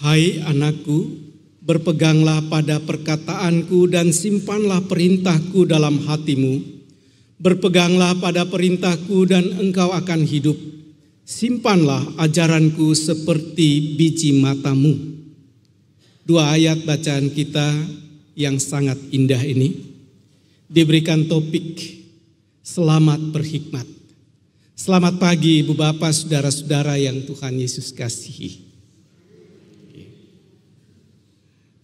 Hai anakku, berpeganglah pada perkataanku dan simpanlah perintahku dalam hatimu. Berpeganglah pada perintahku dan engkau akan hidup. Simpanlah ajaranku seperti biji matamu. Dua ayat bacaan kita yang sangat indah ini diberikan topik selamat berhikmat. Selamat pagi Ibu Bapak, saudara-saudara yang Tuhan Yesus kasihi.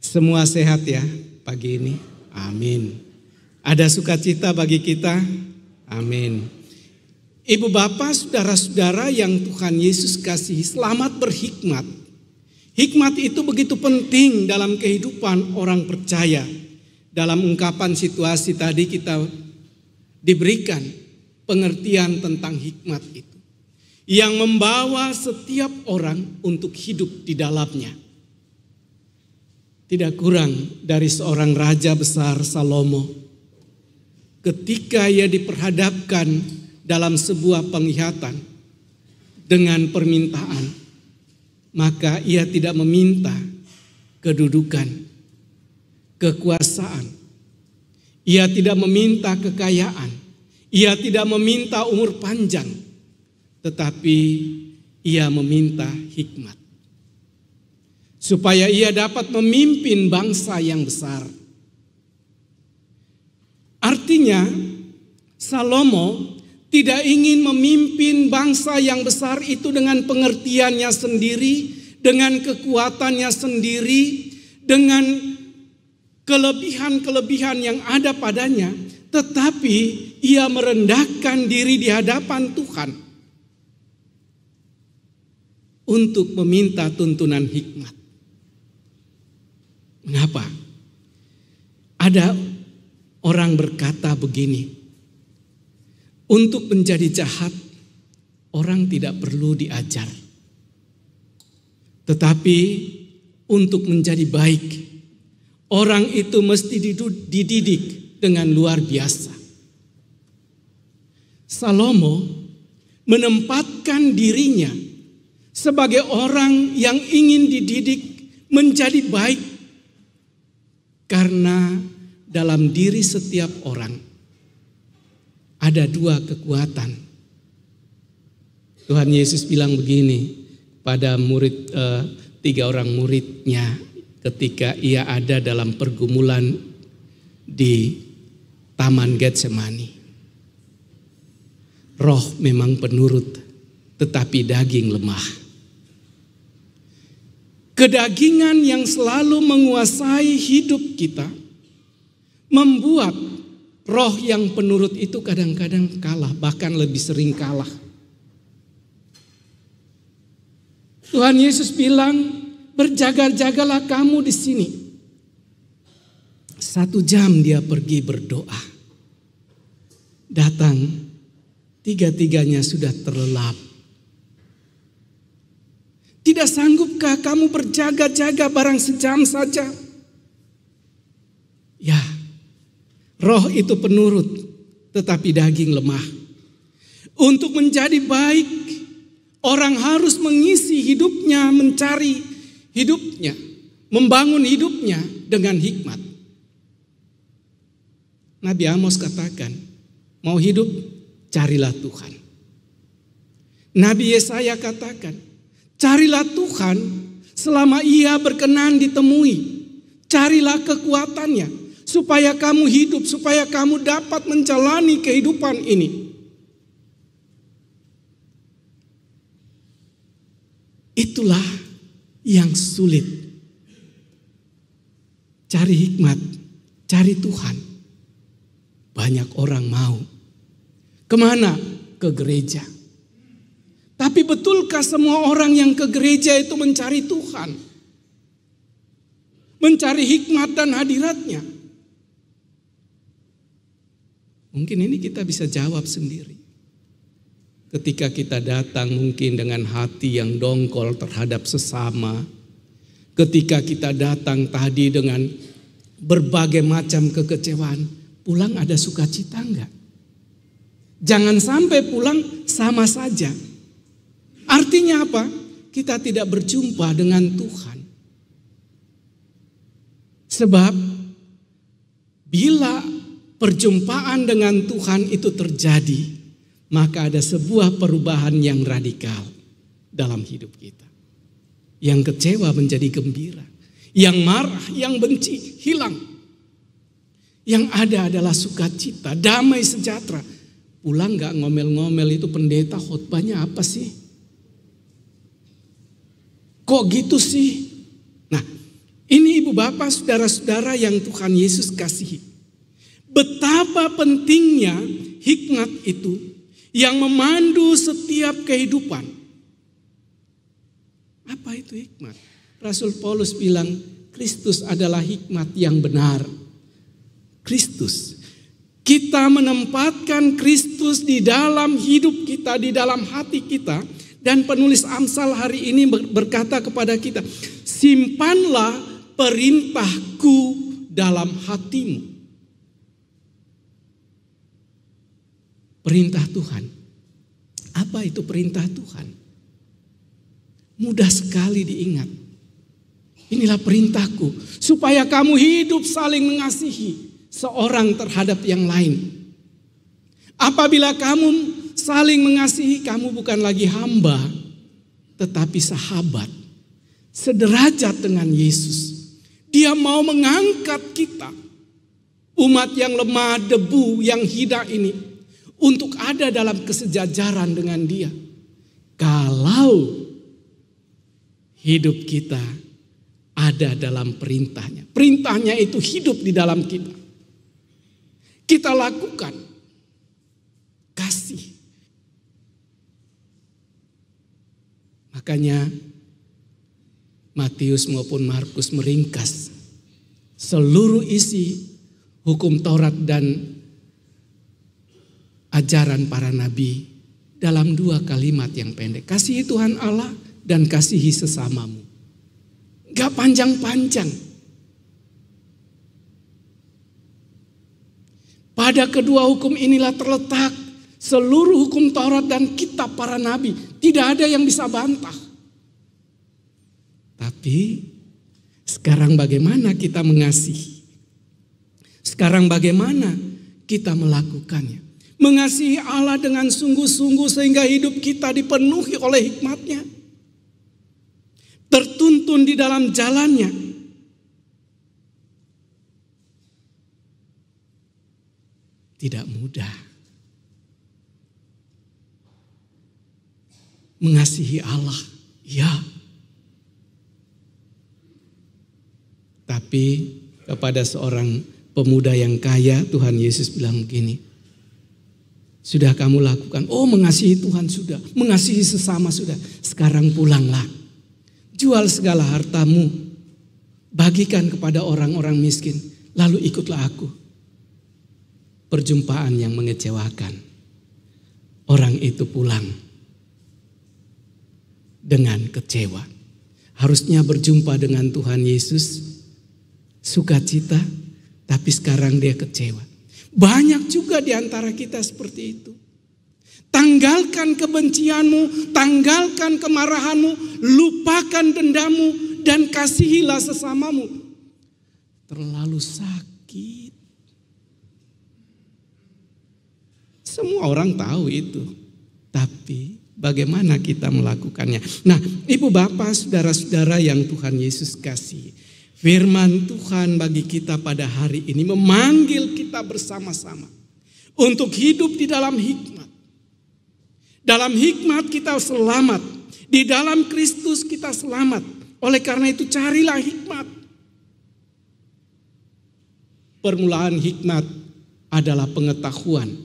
Semua sehat ya pagi ini? Amin. Ada sukacita bagi kita? Amin. Ibu Bapak, saudara-saudara yang Tuhan Yesus kasihi, selamat berhikmat. Hikmat itu begitu penting dalam kehidupan orang percaya. Dalam ungkapan situasi tadi kita diberikan pengertian tentang hikmat itu, yang membawa setiap orang untuk hidup di dalamnya. Tidak kurang dari seorang raja besar Salomo, ketika ia diperhadapkan dalam sebuah penglihatan dengan permintaan, maka ia tidak meminta kedudukan, kekuasaan, ia tidak meminta kekayaan, ia tidak meminta umur panjang, tetapi ia meminta hikmat. Supaya ia dapat memimpin bangsa yang besar. Artinya, Salomo tidak ingin memimpin bangsa yang besar itu dengan pengertiannya sendiri, dengan kekuatannya sendiri, dengan kelebihan-kelebihan yang ada padanya, tetapi ia merendahkan diri di hadapan Tuhan untuk meminta tuntunan hikmat. Mengapa? Ada orang berkata begini, untuk menjadi jahat, orang tidak perlu diajar. Tetapi untuk menjadi baik, orang itu mesti dididik dengan luar biasa. Salomo menempatkan dirinya sebagai orang yang ingin dididik menjadi baik. Karena dalam diri setiap orang ada dua kekuatan. Tuhan Yesus bilang begini pada tiga orang muridnya ketika ia ada dalam pergumulan di Taman Getsemani. Roh memang penurut, tetapi daging lemah. Kedagingan yang selalu menguasai hidup kita membuat roh yang penurut itu kadang-kadang kalah, bahkan lebih sering kalah. Tuhan Yesus bilang, berjaga-jagalah kamu di sini. 1 jam dia pergi berdoa. Datang, tiga-tiganya sudah terlelap. Tidak sanggupkah kamu berjaga-jaga barang sejam saja? Ya, roh itu penurut, tetapi daging lemah. Untuk menjadi baik, orang harus mengisi hidupnya, mencari hidupnya, membangun hidupnya dengan hikmat. Nabi Amos katakan, mau hidup, carilah Tuhan. Nabi Yesaya katakan, carilah Tuhan selama ia berkenan ditemui. Carilah kekuatannya supaya kamu hidup, supaya kamu dapat menjalani kehidupan ini. Itulah yang sulit. Cari hikmat, cari Tuhan. Banyak orang mau. Kemana? Ke gereja. Tapi betulkah semua orang yang ke gereja itu mencari Tuhan? Mencari hikmat dan hadiratnya? Mungkin ini kita bisa jawab sendiri. Ketika kita datang mungkin dengan hati yang dongkol terhadap sesama. Ketika kita datang tadi dengan berbagai macam kekecewaan. Pulang ada sukacita enggak? Jangan sampai pulang sama saja. Artinya apa? Kita tidak berjumpa dengan Tuhan. Sebab bila perjumpaan dengan Tuhan itu terjadi, maka ada sebuah perubahan yang radikal dalam hidup kita. Yang kecewa menjadi gembira, yang marah, yang benci hilang. Yang ada adalah sukacita, damai sejahtera. Pulang gak ngomel-ngomel, itu pendeta khotbahnya apa sih? Kok gitu sih? Nah, ini ibu bapak, saudara-saudara yang Tuhan Yesus kasihi. Betapa pentingnya hikmat itu yang memandu setiap kehidupan. Apa itu hikmat? Rasul Paulus bilang, Kristus adalah hikmat yang benar. Kristus. Kita menempatkan Kristus di dalam hidup kita, di dalam hati kita. Dan penulis Amsal hari ini berkata kepada kita, simpanlah perintahku dalam hatimu. Perintah Tuhan. Apa itu perintah Tuhan? Mudah sekali diingat. Inilah perintahku, supaya kamu hidup saling mengasihi seorang terhadap yang lain. Apabila kamu saling mengasihi, kamu bukan lagi hamba, tetapi sahabat, sederajat dengan Yesus. Dia mau mengangkat kita, umat yang lemah, debu, yang hina ini, untuk ada dalam kesejajaran dengan Dia. Kalau hidup kita ada dalam perintahnya. Perintahnya itu hidup di dalam kita. Kita lakukan kasih. Makanya Matius maupun Markus meringkas seluruh isi hukum Taurat dan ajaran para nabi dalam 2 kalimat yang pendek. Kasihi Tuhan Allah dan kasihi sesamamu. Gak panjang-panjang. Pada kedua hukum inilah terletak seluruh hukum Taurat dan kitab para nabi. Tidak ada yang bisa bantah. Tapi sekarang bagaimana kita mengasihi? Sekarang bagaimana kita melakukannya? Mengasihi Allah dengan sungguh-sungguh sehingga hidup kita dipenuhi oleh hikmat-Nya. Tertuntun di dalam jalannya. Tidak mudah. Mengasihi Allah, ya. Tapi kepada seorang pemuda yang kaya, Tuhan Yesus bilang begini. Sudah kamu lakukan, oh mengasihi Tuhan sudah, mengasihi sesama sudah. Sekarang pulanglah, jual segala hartamu, bagikan kepada orang-orang miskin, lalu ikutlah aku. Perjumpaan yang mengecewakan. Orang itu pulang dengan kecewa. Harusnya berjumpa dengan Tuhan Yesus, sukacita, tapi sekarang dia kecewa. Banyak juga di antara kita seperti itu. Tanggalkan kebencianmu, tanggalkan kemarahanmu, lupakan dendammu, dan kasihilah sesamamu. Terlalu sakit. Semua orang tahu itu. Tapi bagaimana kita melakukannya? Nah, ibu bapak, saudara-saudara yang Tuhan Yesus kasih. Firman Tuhan bagi kita pada hari ini memanggil kita bersama-sama. Untuk hidup di dalam hikmat. Dalam hikmat kita selamat. Di dalam Kristus kita selamat. Oleh karena itu carilah hikmat. Permulaan hikmat adalah pengetahuan.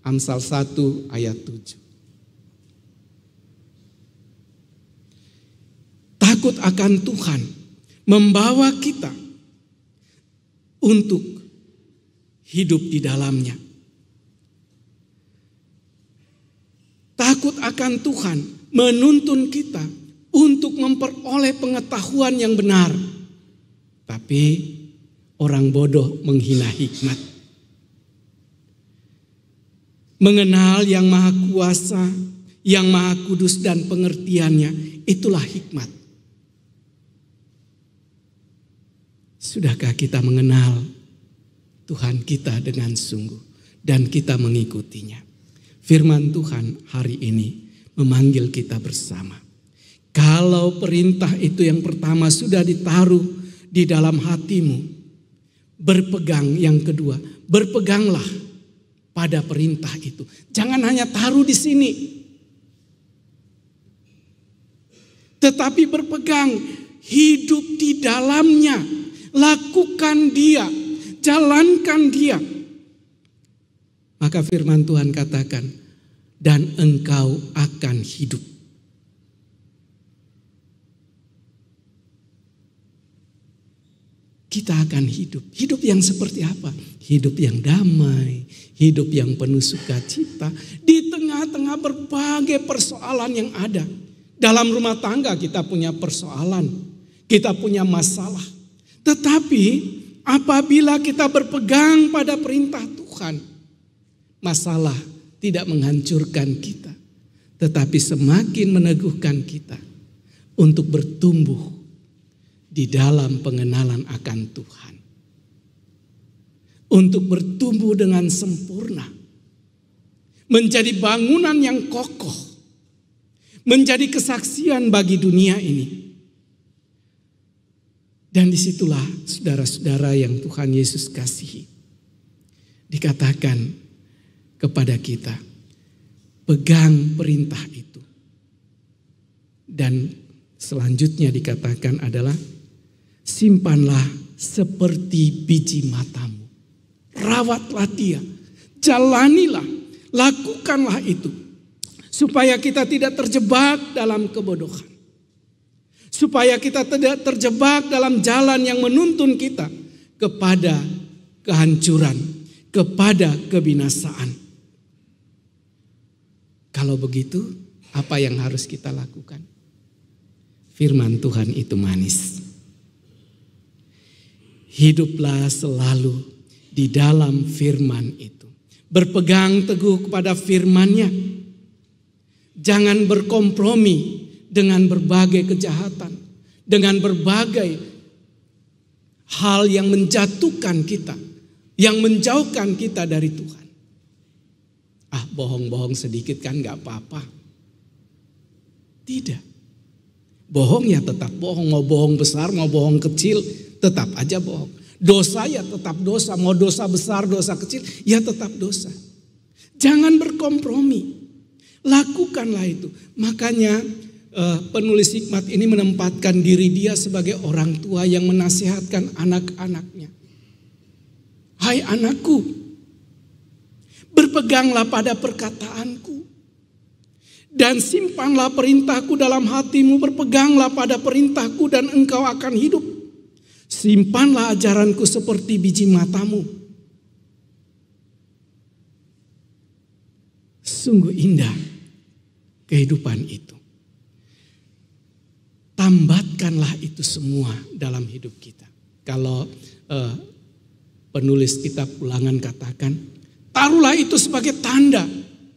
Amsal 1 ayat 7. Takut akan Tuhan membawa kita untuk hidup di dalamnya. Takut akan Tuhan menuntun kita untuk memperoleh pengetahuan yang benar. Tapi orang bodoh menghina hikmat. Mengenal yang maha kuasa, yang maha kudus dan pengertiannya, itulah hikmat. Sudahkah kita mengenal Tuhan kita dengan sungguh dan kita mengikutinya? Firman Tuhan hari ini memanggil kita bersama. Kalau perintah itu yang pertama sudah ditaruh di dalam hatimu, berpegang yang kedua, berpeganglah pada perintah itu. Jangan hanya taruh di sini, tetapi berpegang, hidup di dalamnya, lakukan dia, jalankan dia. Maka firman Tuhan katakan, dan engkau akan hidup. Kita akan hidup. Hidup yang seperti apa? Hidup yang damai, hidup yang penuh sukacita di tengah-tengah berbagai persoalan yang ada. Dalam rumah tangga kita punya persoalan, kita punya masalah. Tetapi apabila kita berpegang pada perintah Tuhan, masalah tidak menghancurkan kita, tetapi semakin meneguhkan kita untuk bertumbuh di dalam pengenalan akan Tuhan. Untuk bertumbuh dengan sempurna. Menjadi bangunan yang kokoh. Menjadi kesaksian bagi dunia ini. Dan disitulah saudara-saudara yang Tuhan Yesus kasihi. Dikatakan kepada kita, pegang perintah itu. Dan selanjutnya dikatakan adalah, simpanlah seperti biji matamu. Rawatlah dia. Jalanilah. Lakukanlah itu. Supaya kita tidak terjebak dalam kebodohan. Supaya kita tidak terjebak dalam jalan yang menuntun kita kepada kehancuran, kepada kebinasaan. Kalau begitu, apa yang harus kita lakukan? Firman Tuhan itu manis. Hiduplah selalu di dalam firman itu. Berpegang teguh kepada firman-Nya. Jangan berkompromi dengan berbagai kejahatan. Dengan berbagai hal yang menjatuhkan kita. Yang menjauhkan kita dari Tuhan. Bohong-bohong sedikit kan gak apa-apa. Tidak. Bohong ya tetap bohong. Mau bohong besar, mau bohong kecil, tetap aja bohong. Dosa ya tetap dosa. Mau dosa besar, dosa kecil, ya tetap dosa. Jangan berkompromi. Lakukanlah itu. Makanya penulis hikmat ini menempatkan diri dia sebagai orang tua yang menasihatkan anak-anaknya. Hai anakku, berpeganglah pada perkataanku. Dan simpanlah perintahku dalam hatimu. Berpeganglah pada perintahku dan engkau akan hidup. Simpanlah ajaranku seperti biji matamu. Sungguh indah kehidupan itu. Tambatkanlah itu semua dalam hidup kita. Kalau penulis kitab Ulangan katakan, taruhlah itu sebagai tanda.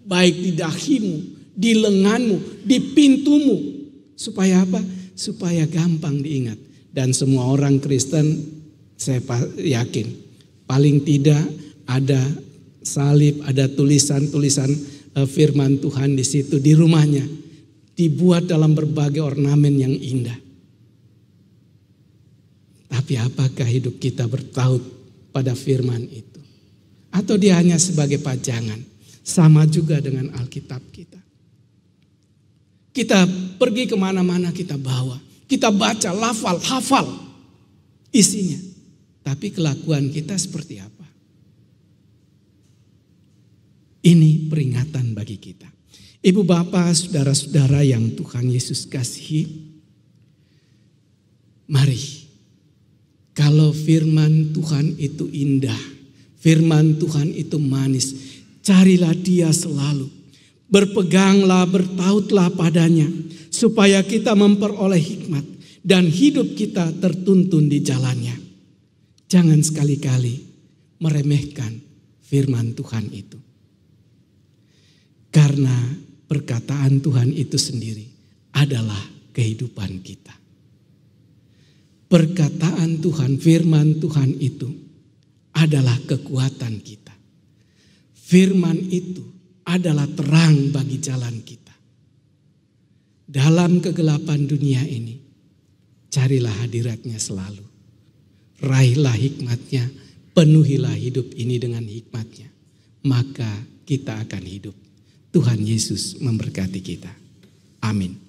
Baik di dahimu, di lenganmu, di pintumu. Supaya apa? Supaya gampang diingat. Dan semua orang Kristen saya yakin paling tidak ada salib, ada tulisan-tulisan firman Tuhan di situ di rumahnya. Dibuat dalam berbagai ornamen yang indah. Tapi apakah hidup kita bertaut pada firman itu? Atau dia hanya sebagai pajangan? Sama juga dengan Alkitab kita. Kita pergi kemana-mana kita bawa. Kita baca, hafal isinya. Tapi kelakuan kita seperti apa? Ini peringatan bagi kita. Ibu bapak, saudara-saudara yang Tuhan Yesus kasihi. Mari. Kalau firman Tuhan itu indah. Firman Tuhan itu manis. Carilah dia selalu. Berpeganglah, bertautlah padanya. Supaya kita memperoleh hikmat. Dan hidup kita tertuntun di jalannya. Jangan sekali-kali meremehkan firman Tuhan itu. Karena perkataan Tuhan itu sendiri adalah kehidupan kita. perkataan Tuhan, firman Tuhan itu adalah kekuatan kita. Firman itu adalah terang bagi jalan kita. Dalam kegelapan dunia ini, carilah hadiratnya selalu. Raihlah hikmatnya, penuhilah hidup ini dengan hikmatnya. Maka kita akan hidup. Tuhan Yesus memberkati kita. Amin.